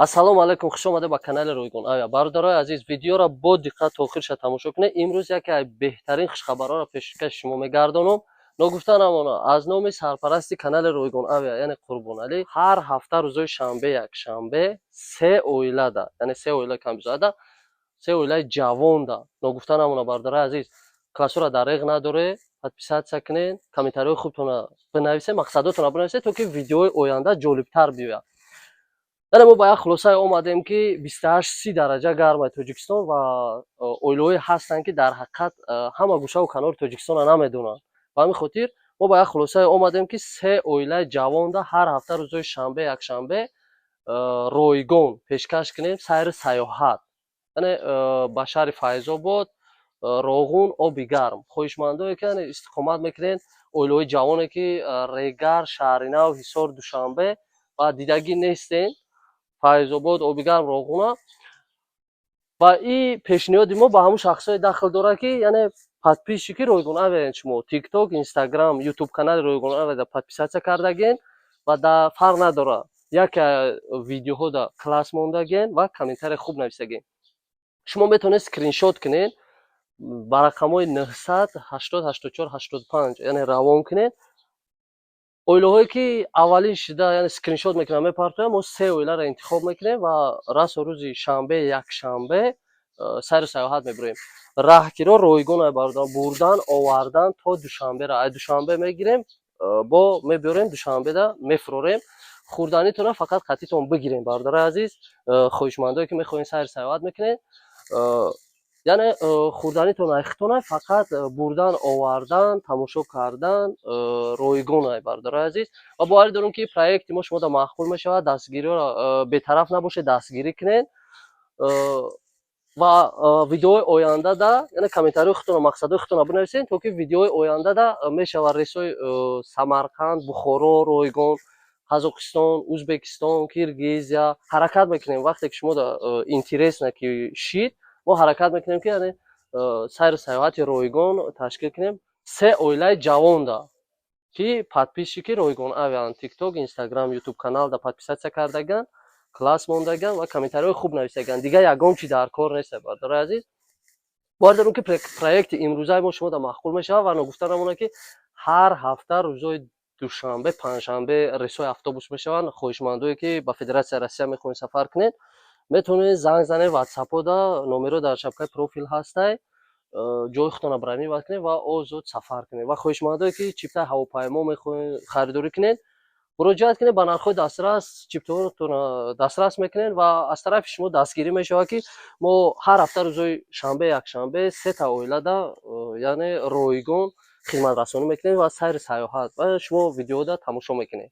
ассалому алайкум, хуш омада ба канали Рӯйгун Авиа. Бародарои азиз, видеоро бо диққат то охирша тамошо кунед. Имрӯз яке аз беҳтарин хушхабарҳоро пешкаши шумо мегардонам. Ногуфта намона, аз номи сарпарасти канали Рӯйгун Авиа, яъне Қурбоналӣ, ҳар ҳафта рӯзои шанбе, якшанбе се оилада, яъне се оилаи камбизоада, се оилаи ҷавонда. Ногуфта намона, бародарои азиз, классура дариқ надоре, подписатсия кунед, комментарияи хубтона бинависед, мақсадотона бинависед, то ки видеои оянда ҷолибтар биёяд. яъне мо ба як хулосае омадем ки 28-30 дараҷа гармаи Тоҷикистон ва оилаҳое ҳастанд ки дар ҳақиқат ҳама гӯшаву канори Тоҷикистонро намедонанд. Ба ҳамин хотир мо ба як хулосае омадем ки се оилаи ҷавонда ҳар ҳафта рӯзои шанбе, якшанбе ройгон пешкаш кунем сайри сайёҳат. яъне ба шаҳри Файзобод, Роғун, Оби гарм. Хоҳишмандое ки яъне истиқомат мекунед, оилаҳои ҷавоне ки Регар, Шаҳринав, Ҳисор, Душанбе ва дидагӣ нестен, Файзобод, Оби гарм, Роғуна. ва ин пешниҳоди мо ба ҳамун шахсое дахл дорад ки яъне подписчики Рӯйгун Авиа шумо TikTok, Instagram, YouTube канали Рӯйгун Авиа подписатсия кардаген ва фарқ надорад яке видеоҳо да класс мондаген ва комментария хуб нависаген. Шумо метавонед скриншот кунед ба рақамҳои 900 80 84 85 яъне равон кунед. оилаҳое ки аввалин шида яъне скриншот мекунам мепартоям, мо се оиларо интихоб мекунем ва расо рӯзи шанбе, якшанбе сайру сайёҳат мебурем. Раҳгиро Ройгун бародар бурдан овардан то Душанберо. ай Душанбе мегирем, бо мебиёрем, Душанбеда мефурорем. хурданитона фақат қатитон бигирем. бародарои азиз, хоҳишмандое ки мехоҳем сайру сайёҳат мекунед, яъне хурданитон айхтона фақат бурдан овардан, тамошо кардан ройгонай. бародарои азиз, ва боварӣ дорем ки проекти мо шумода маъқул мешавад. дастгириро бетараф набошед, дастгирӣ кунед ва видеои ояндада яъне комментарияи худтонро, мақсадои худтонро бинависед, то ки видеои ояндада мешавад рейсҳои Самарқанд, Бухоро, Ройгон, Қазоқистон, Узбекистон, Киргизия ҳаракат мекунем. вақте ки шумода интересна ки шид, мо ҳаракат мекунем ки яъне сайру сайёҳати Ройгон ташкил кунем. се оилаи ҷавонда ки подписчики Ройгун Авиа TikTok, Instagram, YouTube каналда подписатсия кардаган, класс мондаган ва комментарияи хуб нависаган. Дигар ягон чи дар кор нест. бародарои азиз, боварӣ дорем ки проекти имрӯзаи мо шумода маъқул мешавад ва ногуфта намонад ки ҳар ҳафта рӯзои душанбе, панҷшанбе рейсҳои автобус мешаванд. хоҳишмандое ки ба Федератсияи Россия мехоҳед сафар кунед, метавонед занг занед ватсапода, номеро дар шапкаи профил ҳастай, ҷои худтонро бронировать кунед ва озод сафар кунед. ва хоҳишмандое ки чиптаи ҳавопаймо мехоҳед харидорӣ кунед, муроҷиат кунед, ба нархҳои дастрас чиптаҳоятонро дастрас мекунед ва аз тарафи шумо дастгирӣ мешавад ки мо ҳар ҳафта рӯзои шанбе, якшанбе сета оилада яъне ройгон хидматрасонӣ мекунем ва сайри сайёҳат ва шумо видеода тамошо мекунед.